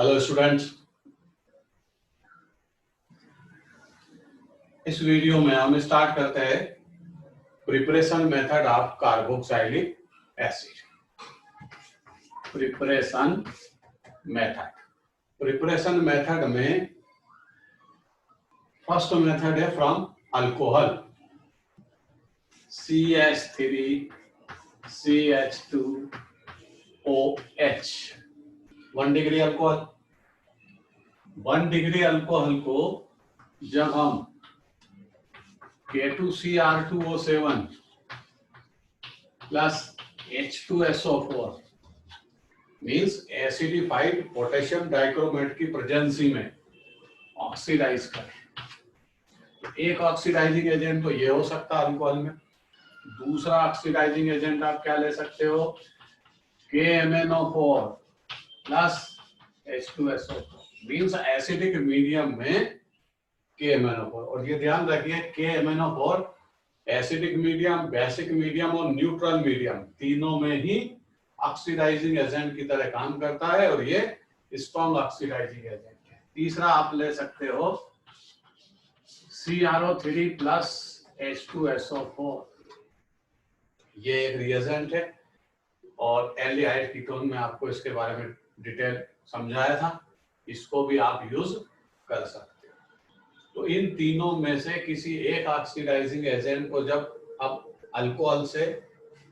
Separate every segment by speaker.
Speaker 1: Hello students, इस video में हम स्टार्ट करते हैं preparation method of carboxylic acid. Preparation method में फर्स्ट मेथड है from alcohol CH3 CH2OH 1 degree alcohol. 1 degree alcohol को जब हम K2Cr2O7 plus H2SO4 means acidified potassium dichromate की प्रेजेंसी में ऑक्सीडाइज करें, तो एक ऑक्सीडाइजिंग एजेंट तो ये हो सकता है अल्कोहल में। दूसरा ऑक्सीडाइजिंग एजेंट आप क्या ले सकते हो, KMnO4 plus H2SO4 means acidic medium में KMnO4। और ये ध्यान रखिए KMnO4 acidic medium, basic medium और न्यूट्रल मीडियम तीनों में ही ऑक्सीडाइजिंग एजेंट की तरह काम करता है और ये स्ट्रॉन्ग ऑक्सीडाइजिंग एजेंट है। तीसरा आप ले सकते हो CrO3 प्लस H2SO4, ये एक रिएजेंट है और एल्डिहाइड कीटोन में आपको इसके बारे में डिटेल समझाया था, इसको भी आप यूज कर सकते हो। तो इन तीनों में से किसी एक ऑक्सीडाइजिंग एजेंट को जब आप अल्कोहल से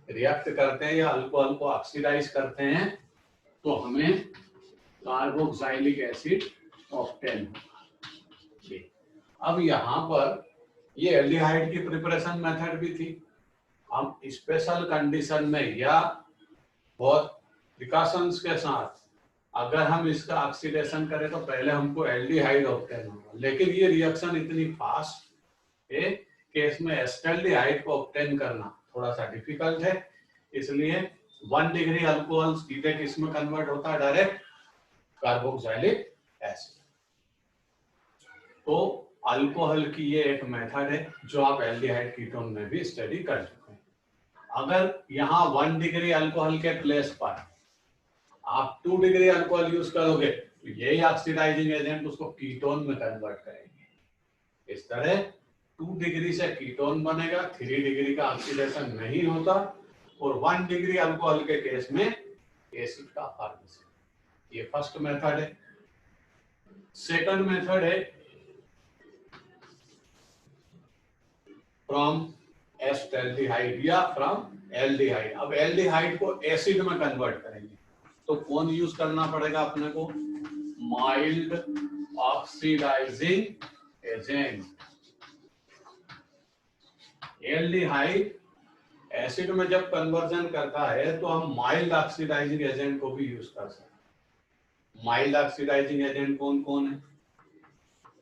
Speaker 1: रिएक्ट करते हैं या अल्कोहल को ऑक्सीडाइज करते हैं तो हमें कार्बोक्सिलिक एसिड ऑब्टेन होगा। अब यहाँ पर ये एल्डिहाइड की प्रिपरेशन मेथड भी थी। हम स्पेशल कंडीशन में या बहुत प्रिकॉशंस के साथ अगर हम इसका ऑक्सीडेशन करें तो पहले हमको एल्डिहाइड ऑब्टेन होगा, लेकिन ये रिएक्शन इतनी फास्ट है कि इसमें एस्टेल्डिहाइड को ऑब्टेन करना थोड़ा सा डिफिकल्ट है। इसलिए 1 डिग्री अल्कोहल सीधे किसमें कन्वर्ट होता है, डायरेक्ट कार्बोक्सिलिक एसिड। तो अल्कोहल की ये एक मेथड है जो आप एल्डिहाइड कीटोन में भी स्टडी कर चुके हैं। अगर यहाँ 1 डिग्री अल्कोहल के प्लेस पर आप 2 डिग्री अल्कोहल यूज करोगे तो यही ऑक्सीडाइजिंग एजेंट उसको कीटोन में कन्वर्ट करेंगे। इस तरह 2 डिग्री से कीटोन बनेगा, 3 डिग्री का ऑक्सीडेशन नहीं होता और 1 डिग्री अल्कोहल के केस में एसिड का फॉर्मेशन। ये फर्स्ट मेथड है। सेकंड मेथड है फ्रॉम एस्टेल्डिहाइड या फ्रॉम एल्डिहाइड। अब एल्डिहाइड को एसिड में कन्वर्ट करेंगे तो कौन यूज करना पड़ेगा अपने को, mild oxidising agent. Aldehyde acid में जब कन्वर्जन करता है तो हम माइल्ड ऑक्सीडाइजिंग एजेंट को भी यूज कर सकते हैं। माइल्ड ऑक्सीडाइजिंग एजेंट कौन कौन है,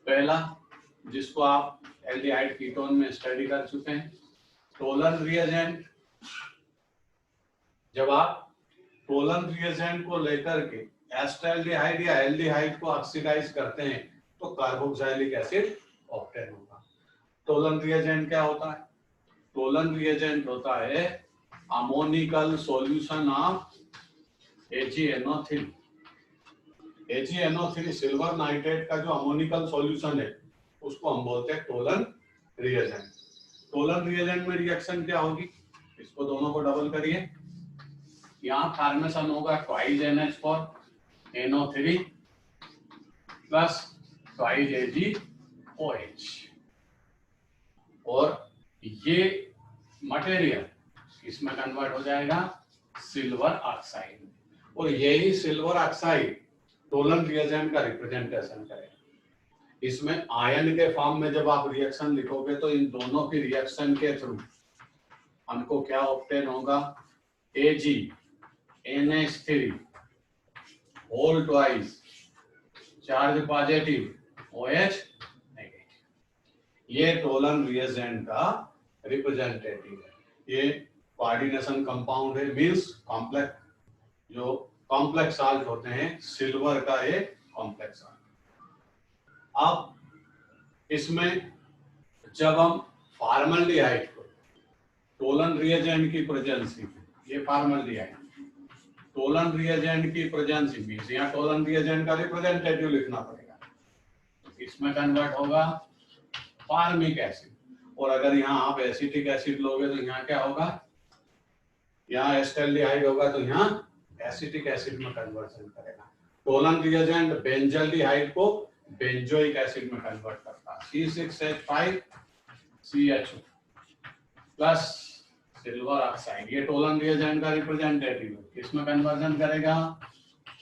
Speaker 1: पहला जिसको आप एल्डिहाइड कीटोन में स्टडी कर चुके हैं, टोलन रिएजेंट। जब आप टोलन रिएजेंट को लेकर के एस्टेल्डिहाइड या एल्डिहाइड को ऑक्सीडाइज करते हैं तो कार्बोक्सिलिक एसिड ऑब्टेन होगा। टोलन रिएजेंट क्या होता है, टोलन रिएजेंट होता है ammoniacal solution of AgNO3। AgNO3 silver nitrate का जो अमोनिकल सॉल्यूशन है उसको हम बोलते हैं टोलन रिएजेंट। टोलन रिएजेंट में रिएक्शन क्या होगी, इसको दोनों को डबल करिए, यहाँ फॉर्मेशन होगा twice NH4 NO3 plus twice AgOH और ये मटेरियल इसमें कन्वर्ट हो जाएगा सिल्वर ऑक्साइड और यही सिल्वर ऑक्साइड टोलन रिएजेंट का रिप्रेजेंटेशन करेगा। इसमें आयन के फॉर्म में जब आप रिएक्शन लिखोगे तो इन दोनों की रिएक्शन के थ्रू हमको क्या ऑब्टेन होगा, AgNH3 whole twice charge positive OH negative. ये टोलन रिएजेंट का रिप्रेजेंटेटिव है। ये कोऑर्डिनेशन कंपाउंड है, मींस कॉम्प्लेक्स, जो कॉम्प्लेक्स साल्ट होते हैं सिल्वर का एक कॉम्प्लेक्स साल्ट। अब इसमें जब हम फॉर्मल्डिहाइड को टोलन रिएजेंट की प्रेजेंसी में, ये फॉर्मल्डिहाइड टोलन रिएजेंट की प्रेजेंस मींस यहाँ टोलन रिएजेंट का रिप्रेजेंटेटिव लिखना पड़ेगा, इसमें कन्वर्ट होगा फार्मिक एसिड। और अगर यहाँ आप एसिटिक एसिड लोगे तो यहाँ क्या होगा, यहाँ एस्टल्डिहाइड होगा तो यहाँ एसिटिक एसिड में कन्वर्जन करेगा। टोलन रिएजेंट बेंजल्डिहाइड को बेंजोइक एसिड में कन्वर्ट करता है, C6H5CH प्लस सिल्वर ऑक्साइड, ये टोलन रिएजेंट का रिप्रेजेंटेटिव है, किसमें कन्वर्जन करेगा,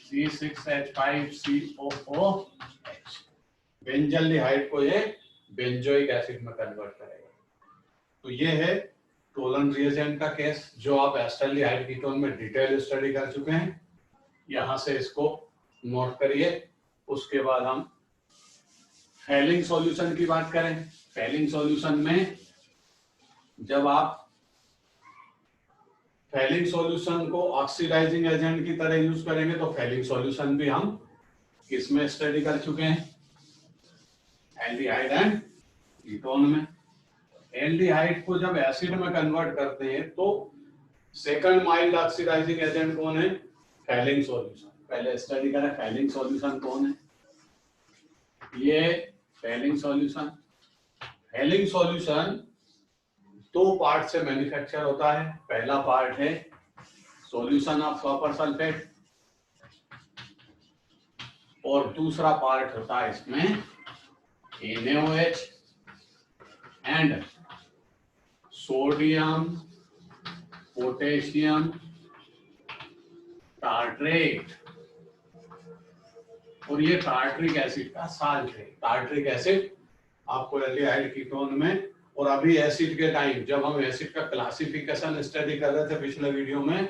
Speaker 1: C6H5COOH, बेंजल्डिहाइड को ये बेंजोइक एसिड में कन्वर्ट करेगा। तो ये है टोलन रिएजेंट का केस, जो आप एस्टल्डिहाइड कीटोन में डिटेल स्टडी कर चुके हैं, यहां से इसको नोट करिए। उसके बाद हम फैलिंग सॉल्यूशन की बात करें। फैलिंग सॉल्यूशन में जब आप फैलिंग सॉल्यूशन को ऑक्सीडाइजिंग एजेंट की तरह यूज करेंगे तो फैलिंग सॉल्यूशन भी हम किसमें स्टडी कर चुके हैं, एल्डिहाइड एंड कीटोन में। एल्डिहाइड को जब एसिड में कन्वर्ट करते हैं तो सेकंड माइल्ड ऑक्सीडाइजिंग एजेंट कौन है, फैलिंग सॉल्यूशन। पहले स्टडी करें फैलिंग सॉल्यूशन कौन है, ये फैलिंग सॉल्यूशन। फैलिंग सॉल्यूशन दो पार्ट से मैन्युफैक्चर होता है। पहला पार्ट है सॉल्यूशन ऑफ कॉपर सल्फेट और दूसरा पार्ट होता है इसमें NaOH and sodium potassium tartrate, और ये टार्ट्रिक एसिड का साल्ट है। टार्ट्रिक एसिड आपको एल्डिहाइड कीटोन में, और अभी एसिड के टाइम जब हम एसिड का क्लासिफिकेशन स्टडी कर रहे थे पिछले वीडियो में,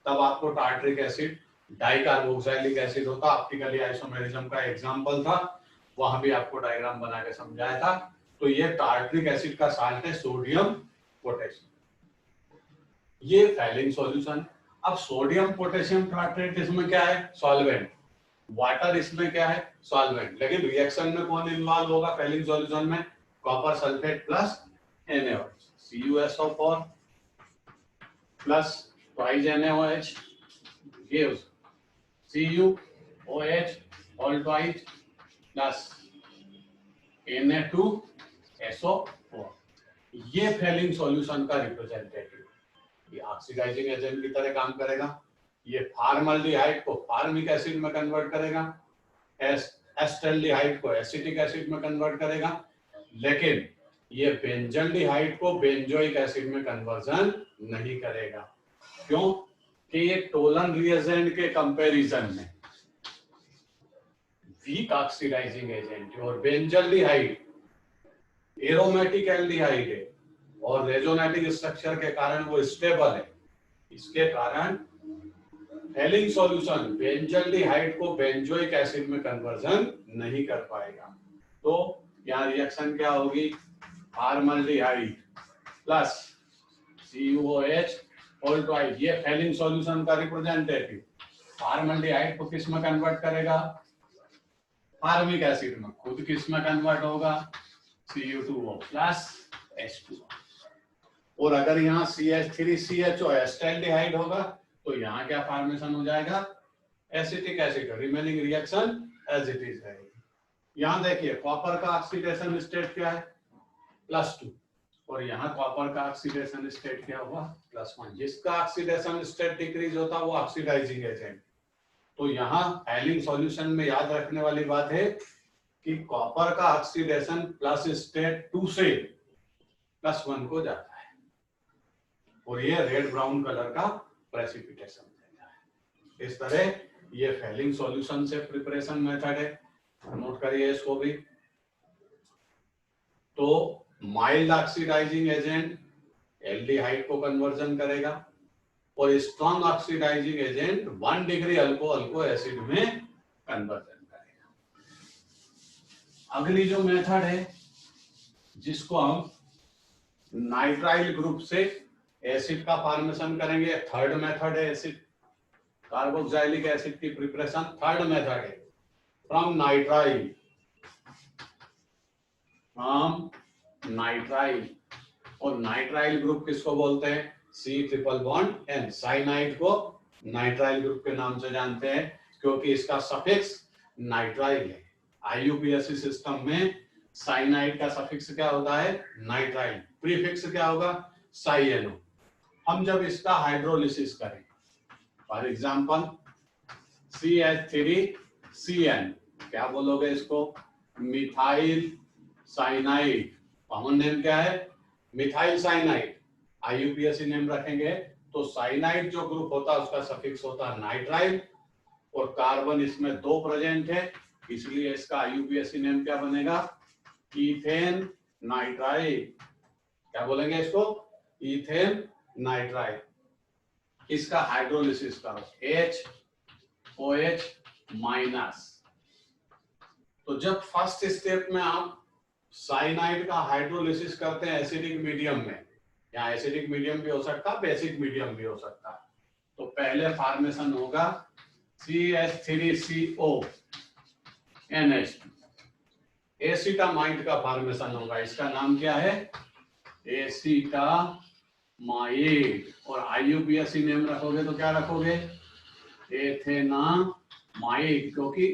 Speaker 1: तब आपको टार्ट्रिक एसिड डाइकार्बोक्सिलिक एसिड होता, ऑप्टिकली आइसोमेरिज्म का एग्जांपल था, वहां भी आपको डायग्राम बना के समझाया था। तो ये टार्ट्रिक एसिड का साल्ट है सोडियम पोटेशियम, ये फैलिंग सॉल्यूशन। अब सोडियम पोटेशियम टार्ट्रेट इसमें क्या है, सॉल्वेंट। वाटर इसमें क्या है, सॉल्वेंट। लेकिन रिएक्शन में कौन इन्वॉल्व होगा फैलिंग सॉल्यूशन में, copper sulphate plus NaOH, CuSO4 plus twice NaOH gives CuOH all twice plus Na2SO4। ये फैलिंग सॉल्यूशन का रिप्रेजेंटेटिव, ये ऑक्सीडाइजिंग एजेंट की तरह काम करेगा। ये फॉर्मल्डिहाइड को फार्मिक एसिड में कन्वर्ट करेगा, एस्टल्डिहाइड को एसिटिक एसिड में कन्वर्ट करेगा, लेकिन ये बेंजल्डिहाइड को बेंजोइक एसिड में कन्वर्जन नहीं करेगा। क्यों कि ये टोलन रिएजेंट के कंपैरिजन में वीक ऑक्सीडाइजिंग एजेंट है, और बेंजल्डिहाइड एरोमेटिक एल्डिहाइड है और रेजोनेटिक स्ट्रक्चर के कारण वो स्टेबल है। इसके कारण फैलिंग सॉल्यूशन बेंजल्डिहाइड को बेंजोइक एसिड में कन्वर्जन नहीं कर पाएगा। तो यहाँ रिएक्शन क्या होगी, formaldehyde plus CuOH all twice, ये फैलिंग सॉल्यूशन का रिप्रेजेंटेटिव फॉर्मल्डिहाइड को किस में कन्वर्ट करेगा, फार्मिक एसिड में। खुद किस में कन्वर्ट होगा, Cu2O प्लस H2O। और अगर यहाँ CH3CHO एस्टल्डिहाइड होगा तो यहाँ क्या फॉर्मेशन हो जाएगा, acetic acid. Remaining reaction as it is रहेगी। यहाँ देखिए कॉपर का ऑक्सीडेशन स्टेट क्या है, +2, और यहाँ कॉपर का ऑक्सीडेशन स्टेट क्या हुआ, +1। जिसका ऑक्सीडेशन स्टेट डिक्रीज होता है वो ऑक्सीडाइजिंग एजेंट। तो यहाँ फैलिंग सॉल्यूशन में याद रखने वाली बात है कि कॉपर का ऑक्सीडेशन प्लस स्टेट 2 से +1 को जाता है, और ये रेड ब्राउन कलर का प्रेसिपिटेशन देता है। इस तरह ये फैलिंग सॉल्यूशन से प्रिपरेशन मेथड है, नोट करिए इसको भी। तो माइल्ड ऑक्सीडाइजिंग एजेंट एल्डिहाइड को कन्वर्जन करेगा, और strong oxidising agent 1 degree alcohol acid में कन्वर्जन करेगा। अगली जो मेथड है जिसको हम नाइट्राइल ग्रुप से एसिड का फॉर्मेशन करेंगे, थर्ड मेथड है एसिड कार्बोक्सिलिक एसिड की प्रिपरेशन। थर्ड मेथड है फ्रॉम नाइट्राइल, और नाइट्राइल ग्रुप किसको बोलते हैं, C triple bond N। Cyanide को नाइट्राइल ग्रुप के नाम से जानते हैं क्योंकि इसका सफिक्स नाइट्राइल है। आईयूपीएसी सिस्टम में साइनाइड का सफिक्स क्या होता है? नाइट्राइल। प्रीफिक्स क्या होगा? साइएनो। हम जब इसका हाइड्रोलिसिस करें, फॉर एग्जांपल CH3CN, क्या बोलोगे इसको? Methyl cyanide. कॉमन नेम क्या है? Methyl cyanide. आईयूपीएसी नेम रखेंगे तो साइनाइड जो ग्रुप होता है उसका सफिक्स होता है नाइट्राइल, और कार्बन इसमें 2 प्रेजेंट है, इसलिए इसका आईयूपीएसी नेम क्या बनेगा? Ethane nitrile. क्या बोलेंगे इसको? Ethane nitrile. इसका हाइड्रोलिसिस करो, HOH माइनस। तो जब फर्स्ट स्टेप में आप साइनाइड का हाइड्रोलिसिस करते हैं एसिडिक मीडियम में, या एसिडिक मीडियम भी हो सकता है, बेसिक मीडियम भी हो सकता है, तो पहले फॉर्मेशन होगा CH3CO NH2, एसिटामाइड का फॉर्मेशन होगा। इसका नाम क्या है? एसिटामाइड। और आईयूपीएसी नेम रखोगे तो क्या रखोगे? एथेनामाइड, क्योंकि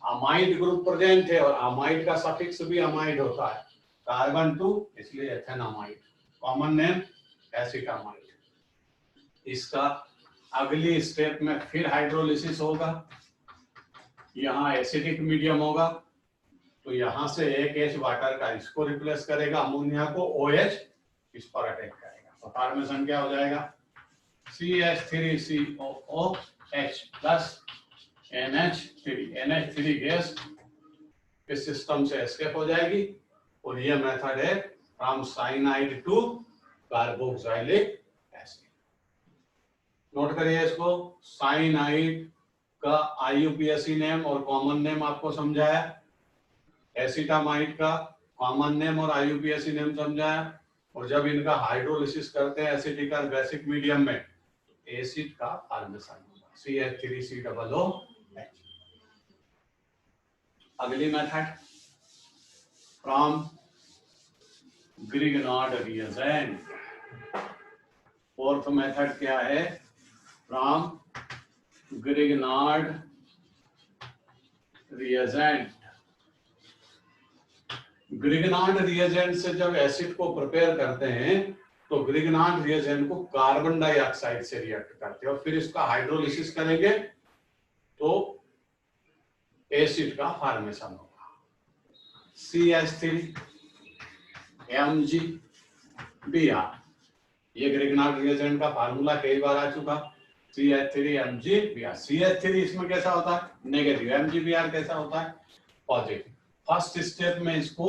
Speaker 1: अमाइड ग्रुप प्रेजेंट है और अमाइड का सफिक्स भी अमाइड होता है, कार्बन 2, इसलिए एथेनामाइड। Common name acetamide. इसका अगली स्टेप में फिर हाइड्रोलिसिस होगा, यहाँ एसिडिक मीडियम होगा तो यहां से एक H वाटर का इसको रिप्लेस करेगा, अमोनिया को, OH इस पर अटैक करेगा, तो फॉर्मेशन क्या हो जाएगा? CH3COOH प्लस NH3 गैस इस सिस्टम से एस्केप हो जाएगी। और ये मेथड है from cyanide to carboxylic acid. Note करिए इसको। साइनाइड का आईयूपीएसी नेम और कॉमन नेम आपको समझाया, एसिटामाइड का कॉमन नेम और आईयूपीएसी नेम समझाया, और जब इनका हाइड्रोलिसिस करते हैं एसिडिक और बेसिक मीडियम में, तो एसिड का फॉर्मेशन होगा CH3COOH। अगली method from Grignard reagent. Fourth method क्या है? From Grignard reagent. Grignard reagent से जब एसिड को प्रिपेयर करते हैं तो ग्रिग्नार्ड रिएजेंट को कार्बन डाइऑक्साइड से रिएक्ट करते हैं और फिर इसका हाइड्रोलिसिस करेंगे तो एसिड का फॉर्मेशन होगा। CH3MgBr। ये ग्रिग्नार्ड रिएजेंट का फार्मूला कई बार आ चुका। CH3MgBr। CH3 इसमें कैसा होता है? नेगेटिव। MgBr कैसा होता है? पॉजिटिव। फर्स्ट स्टेप में इसको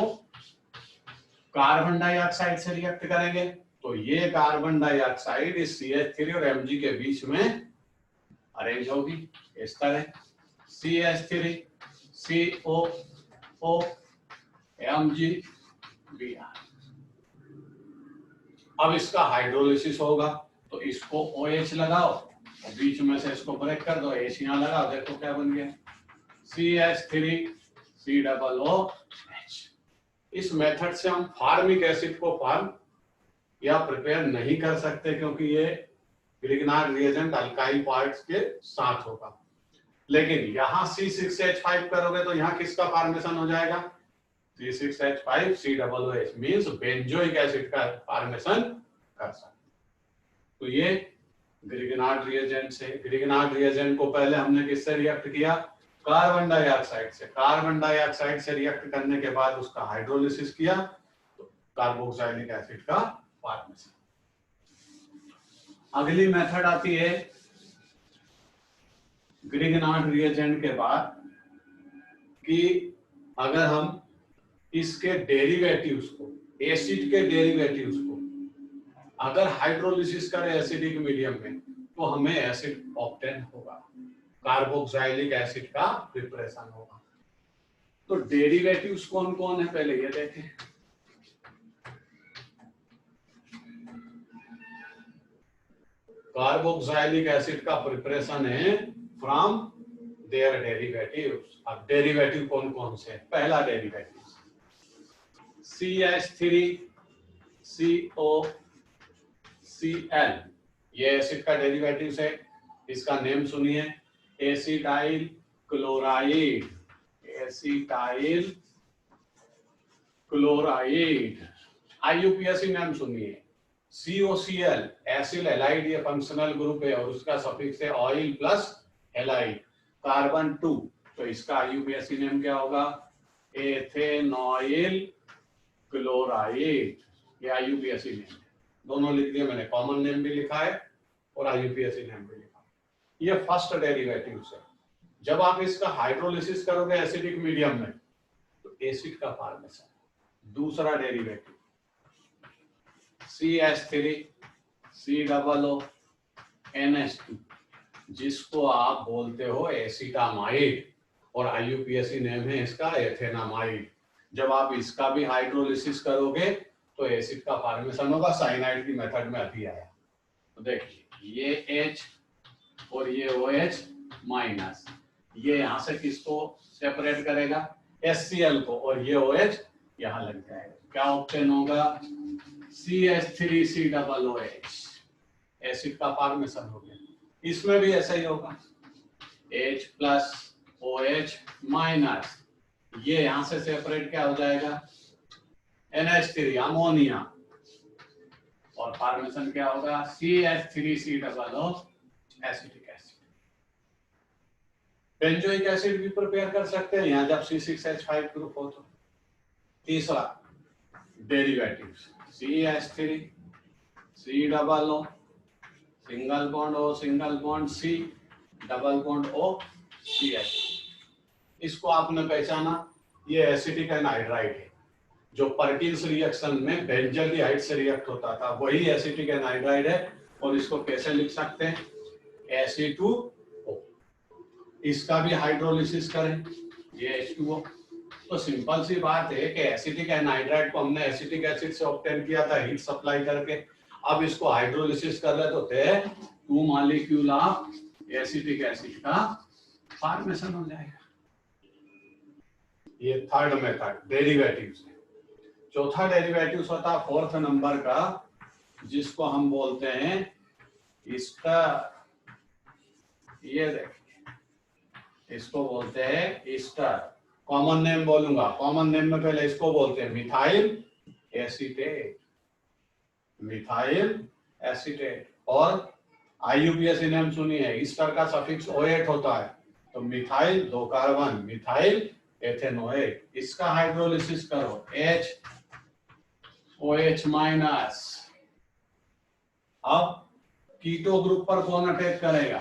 Speaker 1: कार्बन डाइऑक्साइड से रिएक्ट करेंगे तो ये कार्बन डाइऑक्साइड इस CH3 और Mg के बीच में अरेंज होगी इस तरह, CH3COOMgBr। अब इसका हाइड्रोलिसिस होगा तो इसको OH लगाओ और बीच में से इसको ब्रेक कर दो, H यहाँ लगाओ, देखो क्या बन गया? CH3COOH। इस मेथड से हम फार्मिक एसिड को फॉर्म या प्रिपेयर नहीं कर सकते क्योंकि ये ग्रिग्नार्ड रिएजेंट अल्काइल पार्ट्स के साथ होगा, लेकिन यहाँ C6H5 करोगे तो यहाँ किसका फॉर्मेशन हो जाएगा? C6H5COOH मींस बेंजोइक एसिड का फॉर्मेशन कर सकते। तो ये ग्रिग्नार्ड रिएजेंट से, ग्रिग्नार्ड रिएजेंट को पहले हमने किससे रिएक्ट किया? कार्बन डाइऑक्साइड से। कार्बन डाइऑक्साइड से रिएक्ट करने के बाद उसका हाइड्रोलिसिस किया तो कार्बोक्सिलिक एसिड का फॉर्मेशन। अगली मेथड आती है ग्रिग्नार्ड रिएजेंट के बाद कि अगर हम इसके डेरिवेटिव्स को, एसिड के डेरिवेटिव्स को अगर हाइड्रोलिसिस करें एसिडिक मीडियम में तो हमें एसिड ऑब्टेन होगा, कार्बोक्सिलिक एसिड का प्रिपरेशन होगा। तो डेरिवेटिव्स कौन कौन है पहले ये देखें। कार्बोक्सिलिक एसिड का प्रिपरेशन है फ्रॉम देयर डेरिवेटिव्स। अब डेरिवेटिव कौन कौन से? पहला डेरिवेटिव CH3COCl, ये एसिड का डेरिवेटिव है, इसका नेम सुनिए, acetyl chloride, acetyl chloride. IUPAC name सुनिए, COCl एसिल हैलाइड, ये फंक्शनल ग्रुप है और उसका सफिक्स है ऑयल प्लस हैलाइड, कार्बन 2, तो इसका IUPAC नेम क्या होगा, एथेनॉइल क्लोराइड। ये IUPAC नेम, दोनों लिख दिया मैंने, कॉमन नेम भी लिखा है और IUPAC नेम भी लिखा। ये फर्स्ट डेरिवेटिव है। जब आप इसका हाइड्रोलिसिस करोगे एसिडिक मीडियम में तो एसिड का फॉर्मेशन। दूसरा डेरिवेटिव CH3 COO NH2, जिसको आप बोलते हो एसिटामाइड और IUPAC नेम है इसका एथेनामाइड। जब आप इसका भी हाइड्रोलिसिस करोगे तो एसिड का फॉर्मेशन होगा, साइनाइड की मेथड में अभी आया। तो देखिए ये H और ये OH माइनस, ये यहां से किसको सेपरेट करेगा, HCl को, और ये OH यहां लग जाएगा। क्या ऑप्शन होगा, CH3COOH, एसिड का फॉर्मेशन हो गया। इसमें भी ऐसा ही होगा, H प्लस OH माइनस, ये यहां से सेपरेट क्या हो जाएगा, NH3 अमोनिया, और फॉर्मेशन क्या होगा, CH3COO acetic acid. Benzoic acid भी प्रिपेयर कर सकते हैं यहाँ जब C6H5 ग्रुप हो तो। तीसरा derivative CH3 COO single bond O single bond C double bond O CH। इसको आपने पहचाना, ये एसिटिक एनहाइड्राइड है, जो पर्किंस रिएक्शन में बेंजल्डिहाइड से रिएक्ट होता था, वही एसिटिक एनहाइड्राइड है। और इसको कैसे लिख सकते हैं, Ac2O। इसका भी हाइड्रोलिसिस करें, ये H2O। तो सिंपल सी बात है कि एसिटिक एनहाइड्राइड को हमने एसिटिक एसिड से ऑब्टेन किया था हीट सप्लाई करके, अब इसको हाइड्रोलिसिस कर रहे तो थे 2 मॉलिक्यूल ऑफ एसिटिक एसिड का फॉर्मेशन हो जाएगा। ये थर्ड मेथड डेरिवेटिव से। चौथा डेरिवेटिव होता है फोर्थ नंबर का, जिसको हम बोलते हैं इसका, ये देखिए इसको बोलते हैं ईस्टर। कॉमन नेम बोलूंगा, कॉमन नेम में पहले इसको बोलते हैं मिथाइल एसीटेट, मिथाइल एसीटेट। और IUPAC नेम सुनिए, ईस्टर का सफिक्स O8 होता है, तो मिथाइल 2 कार्बन मिथाइल एथेनोएट। इसका हाइड्रोलिसिस करो, HOH माइनस। अब कीटो ग्रुप पर कौन अटैक करेगा,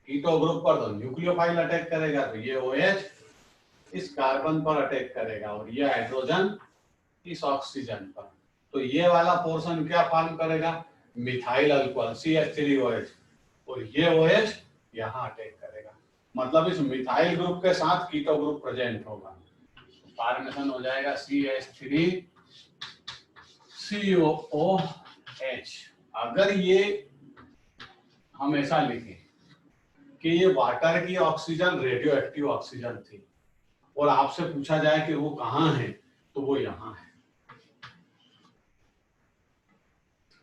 Speaker 1: कीटो ग्रुप पर तो न्यूक्लियोफाइल अटैक करेगा, तो ये OH इस कार्बन पर अटैक करेगा और ये हाइड्रोजन इस ऑक्सीजन पर। तो ये वाला पोर्शन क्या फॉर्म करेगा, मिथाइल अल्कोहल CH3OH, और ये OH यहाँ अटैक करेगा। मतलब इस मिथाइल ग्रुप के साथ कीटो ग्रुप प्रेजेंट होगा, फॉर्मेशन हो जाएगा CH3COOH। अगर ये हम ऐसा लिखें कि ये वाटर की ऑक्सीजन रेडियो एक्टिव ऑक्सीजन थी और आपसे पूछा जाए कि वो कहाँ है, तो वो यहाँ है।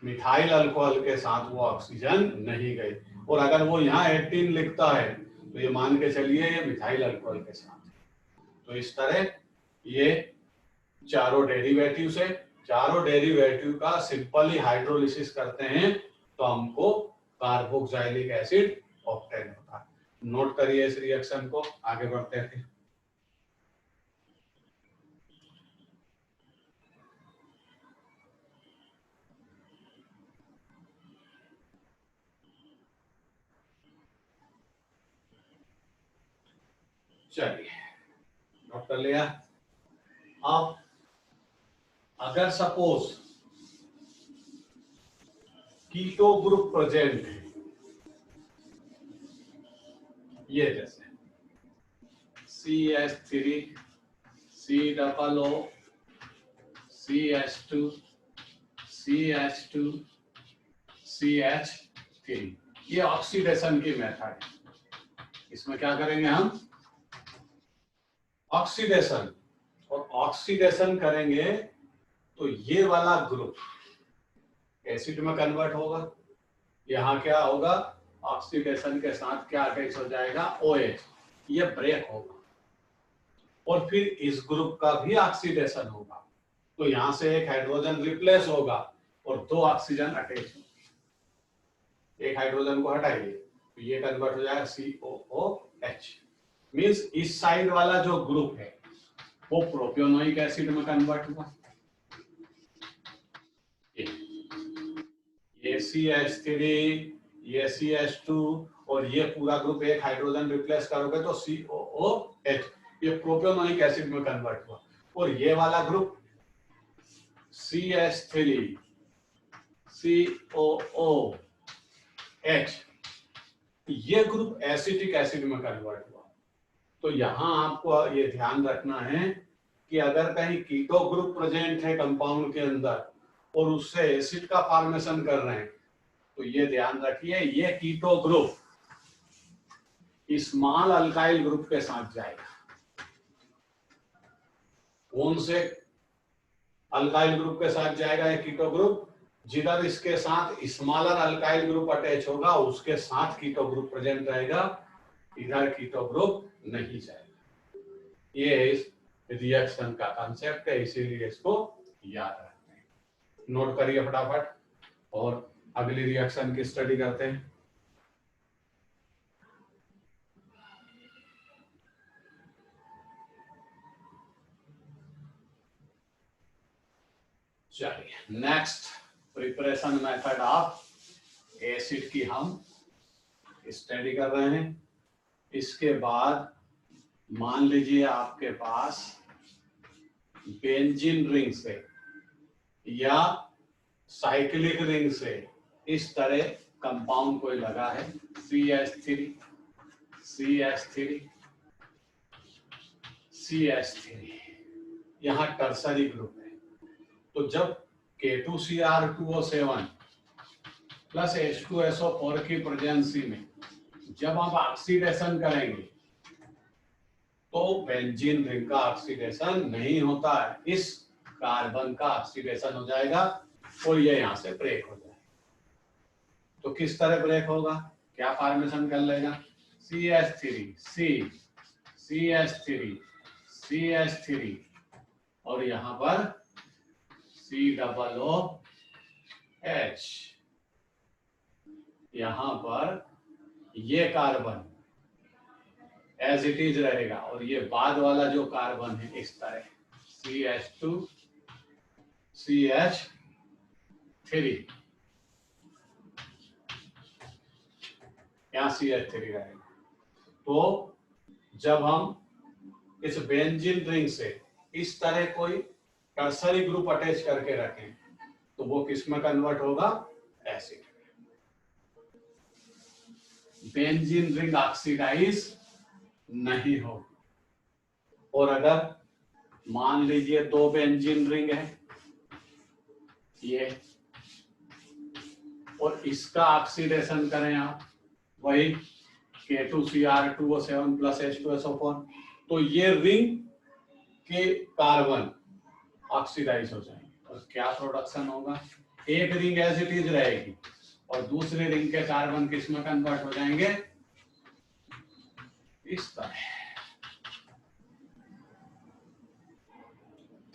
Speaker 1: मिथाइल अल्कोहल के साथ वो ऑक्सीजन नहीं गई, और अगर वो यहाँ 18 लिखता है तो ये मान के चलिए ये मिथाइल अल्कोहल के साथ। तो इस तरह ये चारों डेरिवेटिव से, चारों डेरिवेटिव का सिंपली हाइड्रोलिसिस करते हैं तो हमको कार्बोक्सिलिक एसिड ऑब्टेन होता है। नोट करिए इस रिएक्शन को, आगे बढ़ते हैं। चलिए नोट कर लिया। अब अगर सपोज कीटो ग्रुप प्रेजेंट है, ये जैसे CH3 COO CH2 CH2 CH3, ये ऑक्सीडेशन की मेथड है। इसमें क्या करेंगे हम, ऑक्सीडेशन, और ऑक्सीडेशन करेंगे तो ये वाला ग्रुप एसिड में कन्वर्ट होगा। यहाँ क्या होगा, ऑक्सीडेशन के साथ क्या अटैच हो जाएगा, OH, ये ब्रेक होगा और फिर इस ग्रुप का भी ऑक्सीडेशन होगा, तो यहां से एक हाइड्रोजन रिप्लेस होगा और 2 ऑक्सीजन अटैच होंगे। एक हाइड्रोजन को हटाइए तो ये कन्वर्ट हो जाएगा COOH, मींस इस साइड वाला जो ग्रुप है वो प्रोपियोनोइक एसिड में कन्वर्ट हुआ। ये CH3, ये CH2 और ये पूरा ग्रुप एक हाइड्रोजन रिप्लेस करोगे तो COOH, ये प्रोपियोनोइक एसिड में कन्वर्ट हुआ। और ये वाला ग्रुप CH3, COOH, ये ग्रुप एसिटिक एसिड में कन्वर्ट हुआ। तो यहां आपको ये ध्यान रखना है कि अगर कहीं कीटो ग्रुप प्रेजेंट है कंपाउंड के अंदर और उससे एसिड का फॉर्मेशन कर रहे हैं, तो ये ध्यान रखिए ये keto group small alkyl group के साथ जाएगा। कौन से अल्काइल ग्रुप के साथ जाएगा ये कीटो ग्रुप? जिधर इसके साथ स्मॉलर अल्काइल ग्रुप अटैच होगा उसके साथ कीटो ग्रुप प्रेजेंट रहेगा, इधर कीटो ग्रुप नहीं जाएगा। ये इस रिएक्शन का कंसेप्ट है, इसीलिए इसको याद रखते हैं। नोट करिए फटाफट और अगली रिएक्शन की स्टडी करते हैं। चलिए next preparation method of acid की हम स्टडी कर रहे हैं। इसके बाद मान लीजिए आपके पास बेंजीन रिंग से या साइक्लिक रिंग से इस तरह कंपाउंड कोई लगा है, CH3, CH3, CH3, यहां टर्सरी ग्रुप है। तो जब K2Cr2O7 प्लस H2SO4 की प्रेजेंसी में जब आप ऑक्सीडेशन करेंगे तो बेंजीन रिंग का ऑक्सीडेशन नहीं होता है, इस कार्बन का ऑक्सीडेशन हो जाएगा और ये यहां से ब्रेक हो जाएगा। तो किस तरह ब्रेक होगा, क्या फॉर्मेशन कर लेगा, CH3, CH3, CH3 और यहां पर COOH, यहां पर ये कार्बन एज इट इज रहेगा और ये बाद वाला जो कार्बन है इस तरह CH2, CH3, यहां CH3 रहेगा। तो जब हम इस बेंजीन रिंग से इस तरह कोई टर्सरी ग्रुप अटैच करके रखें तो वो किस में कन्वर्ट होगा, एसिड। बेंजीन रिंग ऑक्सीडाइज नहीं होगी। और अगर मान लीजिए 2 बेंजीन रिंग है ये, और इसका ऑक्सीडेशन करें आप वही K2Cr2O7 प्लस H2SO4, तो ये रिंग के कार्बन ऑक्सीडाइज हो जाएंगे और क्या प्रोडक्शन होगा, एक रिंग एज इट इज रहेगी और दूसरे रिंग के कार्बन किस में कन्वर्ट हो जाएंगे, इस तरह।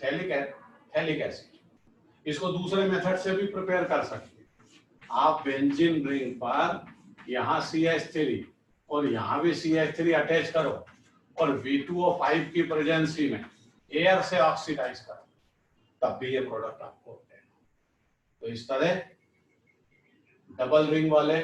Speaker 1: Phthalic acid. इसको दूसरे मेथड से भी प्रिपेयर कर सकते हैं आप। बेंजीन रिंग पर यहाँ CH3 और यहाँ भी CH3 अटैच करो और V2O5 की प्रेजेंसी में एयर से ऑक्सीडाइज करो, तब भी ये प्रोडक्ट आपको होते हैं। तो इस तरह डबल रिंग वाले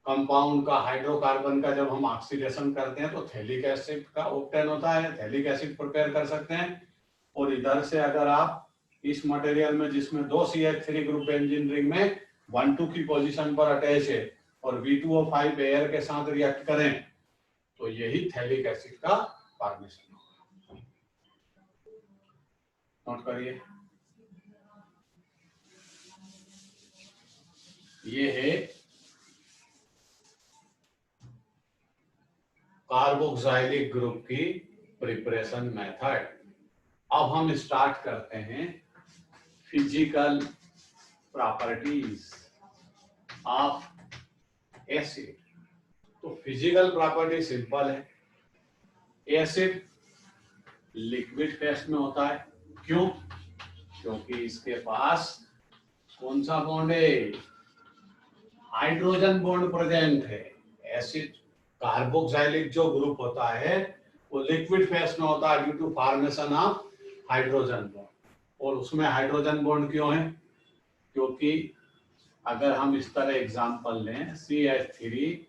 Speaker 1: कंपाउंड का, हाइड्रोकार्बन का जब हम ऑक्सीडेशन करते हैं तो थैलिक एसिड का ऑब्टेन होता है, थैलिक एसिड प्रिपेयर कर सकते हैं। और इधर से अगर आप इस मटेरियल में जिसमें 2 CH3 ग्रुप बेंजीन रिंग में 1,2 की पोजीशन पर अटैच है और V2O5 एयर के साथ रिएक्ट करें तो यही थैलिक एसिड का फॉर्मेशन होगा। नोट करिए, ये है कार्बोक्सिलिक ग्रुप की प्रिपरेशन मेथड। अब हम स्टार्ट करते हैं फिजिकल प्रॉपर्टीज ऑफ एसिड। तो फिजिकल प्रॉपर्टी सिंपल है, एसिड लिक्विड फेस में होता है। क्यों? क्योंकि इसके पास कौन सा बॉन्ड है? हाइड्रोजन बॉन्ड प्रेजेंट है। एसिड कार्बोक्सिलिक जो ग्रुप होता है वो लिक्विड फेस में होता है due to formation of hydrogen bond. और उसमें हाइड्रोजन बॉन्ड क्यों है? क्योंकि अगर हम इस तरह एग्जांपल लें, CH3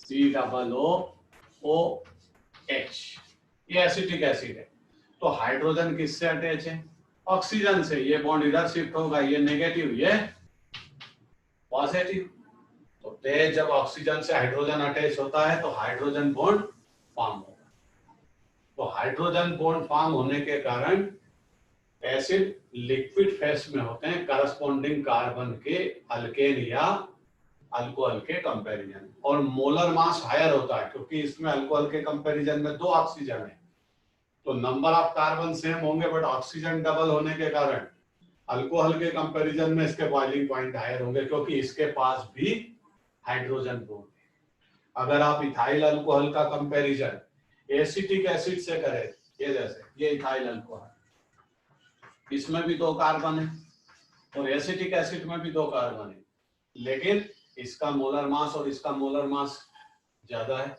Speaker 1: COOH, ये एसिटिक एसिड है। तो हाइड्रोजन किससे अटैच है? ऑक्सीजन से। ये बॉन्ड इधर शिफ्ट होगा, ये नेगेटिव, ये पॉजिटिव। तो जब ऑक्सीजन से हाइड्रोजन अटैच होता है तो हाइड्रोजन बॉन्ड फॉर्म होगा। तो हाइड्रोजन बॉन्ड फॉर्म होने के कारण एसिड लिक्विड फेस में होते हैं करस्पॉन्डिंग कार्बन के अल्केन या अल्कोहल के कंपैरिजन। और मोलर मास हायर होता है क्योंकि इसमें अल्कोहल के कंपैरिजन में 2 ऑक्सीजन है, तो नंबर ऑफ कार्बन सेम होंगे बट ऑक्सीजन डबल होने के कारण अल्कोहल के कंपैरिजन में इसके बॉइलिंग पॉइंट हायर होंगे क्योंकि इसके पास भी हाइड्रोजन बॉन्ड है। अगर आप इथाइल अल्कोहल का कंपैरिजन एसिटिक एसिड से करें, ये जैसे ये इथाइल अल्कोहल, इसमें भी 2 कार्बन है और एसिटिक एसिड में भी 2 कार्बन है, लेकिन इसका मोलर मास और इसका मोलर मास ज्यादा है,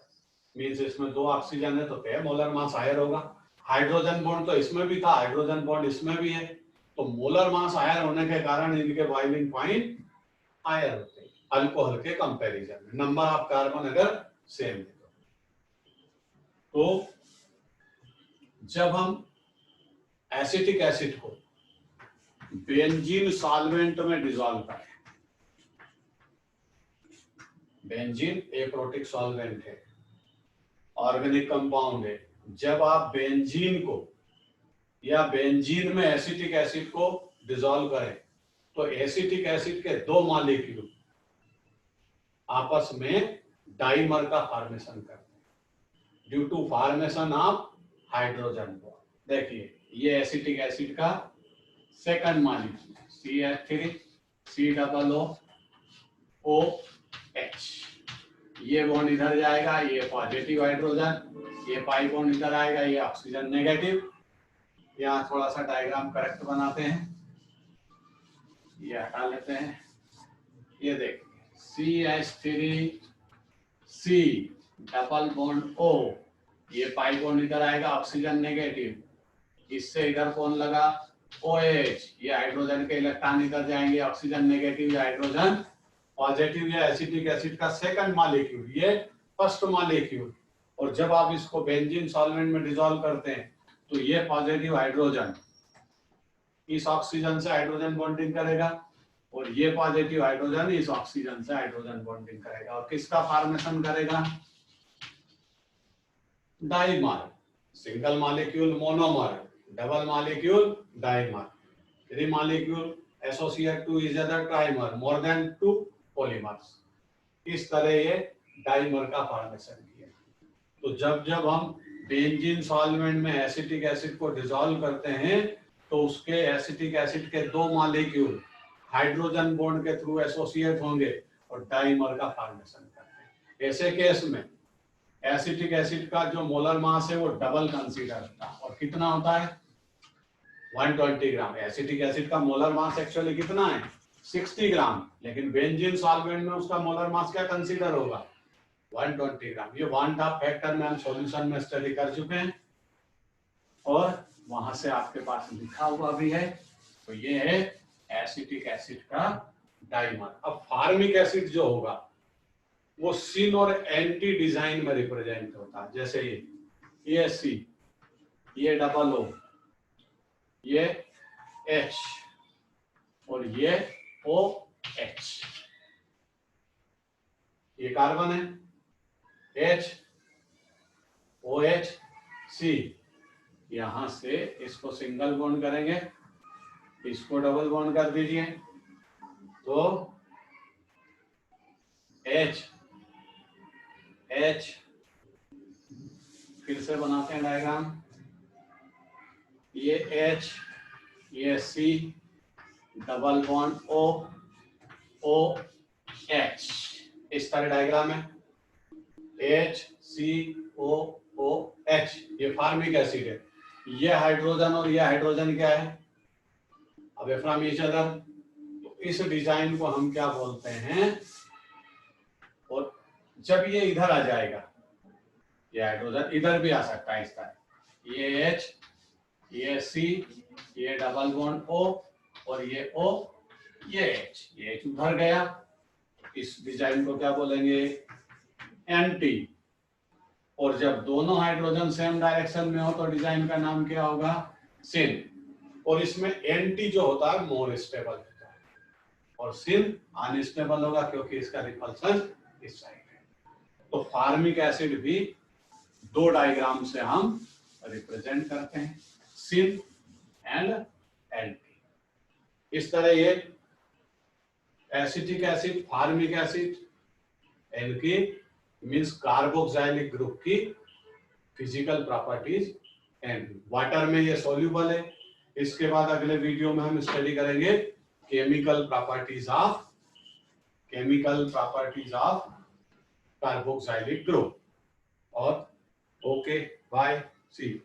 Speaker 1: मींस इसमें 2 ऑक्सीजन है तो मोलर मास हायर होगा। हाइड्रोजन बॉन्ड तो इसमें भी था, हाइड्रोजन बॉन्ड इसमें भी है, तो मोलर मास हायर होने के कारण इनके बॉइलिंग पॉइंट हायर होते हैं अल्कोहल के कंपैरिजन में, नंबर ऑफ कार्बन अगर सेम है तो। जब हम एसिटिक एसिड को बेंजीन सॉल्वेंट में डिसॉल्व करें, बेंजीन एप्रोटिक सॉल्वेंट है, ऑर्गेनिक कंपाउंड है, जब आप बेंजीन को या बेंजीन में एसिटिक एसिड को डिसॉल्व करें तो एसिटिक एसिड के 2 मॉलिक्यूल आपस में डाइमर का फॉर्मेशन करते हैं due to formation of hydrogen bond. देखिए ये एसिटिक एसिड का सेकंड मॉलिक्यूल CH3 COOH, ये बॉन्ड इधर जाएगा, ये पॉजिटिव हाइड्रोजन, ये पाई बॉन्ड इधर आएगा, ये ऑक्सीजन नेगेटिव। यहाँ थोड़ा सा डायग्राम करेक्ट बनाते हैं, ये हटा लेते हैं। ये देखिए CH3 C double bond O, ये पाई बॉन्ड इधर आएगा, ऑक्सीजन नेगेटिव, इससे इधर कौन लगा? OH, ये हाइड्रोजन के इलेक्ट्रॉन इधर जाएंगे, ऑक्सीजन नेगेटिव या हाइड्रोजन पॉजिटिव या एसिटिक एसिड का सेकंड मॉलिक्यूल, ये फर्स्ट मॉलिक्यूल। और जब आप इसको बेंजीन सॉल्वेंट में डिसॉल्व करते हैं तो ये पॉजिटिव हाइड्रोजन इस ऑक्सीजन से हाइड्रोजन बॉन्डिंग करेगा और ये पॉजिटिव हाइड्रोजन इस ऑक्सीजन से हाइड्रोजन बॉन्डिंग करेगा और किसका फॉर्मेशन करेगा? Dimer. Single molecule monomer, double molecule dimer, 3 molecule associate to each other trimer, more than 2 polymers. इस तरह ये डाइमर का फॉर्मेशन किया। तो जब जब हम बेंजीन सॉल्वेंट में एसिटिक एसिड को डिसॉल्व करते हैं तो उसके एसिटिक एसिड के 2 मॉलिक्यूल हाइड्रोजन बॉन्ड के थ्रू एसोसिएट होंगे और डाइमर का फॉर्मेशन करते हैं। ऐसे केस में एसिटिक एसिड का जो मोलर मास है वो डबल कंसीडर होता है। और कितना होता है? 120 ग्राम। एसिटिक एसिड का मोलर मास एक्चुअली कितना है? 60 ग्राम, लेकिन बेंजीन सॉल्वेंट में उसका मोलर मास क्या कंसीडर होगा? 120 ग्राम। ये वांट ऑफ फैक्टर में हम सॉल्यूशन में स्टडी कर चुके हैं और वहां से आपके पास लिखा हुआ भी है। तो ये है एसिटिक एसिड का डाइमर। अब फार्मिक एसिड जो होगा वो सिन और एंटी डिजाइन में रिप्रेजेंट होता है, जैसे ये C, ये डबल O, ये H और ये OH, ये कार्बन है H OH C, यहां से इसको सिंगल बॉन्ड करेंगे, इसको डबल बॉन्ड कर दीजिए तो H फिर से बनाते हैं डायग्राम, ये H, ये C, double bond O, OH, इस तरह डायग्राम है, HCOOH ये फार्मिक एसिड है, ये हाइड्रोजन और ये हाइड्रोजन क्या है, अवे फ्रॉम ईच अदर। तो इस डिजाइन को हम क्या बोलते हैं, और जब ये इधर आ जाएगा, ये हाइड्रोजन इधर भी आ सकता है इस तरह, ये H, ये C, ये डबल बॉन्ड O और ये O, ये H, ये H उधर गया, इस डिजाइन को क्या बोलेंगे, एंटी। और जब दोनों हाइड्रोजन सेम डायरेक्शन में हो तो डिजाइन का नाम क्या होगा, सिन। और इसमें एंटी जो होता है मोर स्टेबल होता है और सिन अनस्टेबल होगा क्योंकि इसका रिपल्सन इस साइड है। तो फार्मिक एसिड भी दो डायग्राम से हम रिप्रेजेंट करते हैं, सिन एंड एंटी। इस तरह ये एसिटिक एसिड, फार्मिक एसिड, इनकी मींस कार्बोक्सिलिक ग्रुप की फिजिकल प्रॉपर्टीज, एंड वाटर में ये सॉल्युबल है। इसके बाद अगले वीडियो में हम स्टडी करेंगे chemical properties of carboxylic group. और ओके, बाय, सी यू।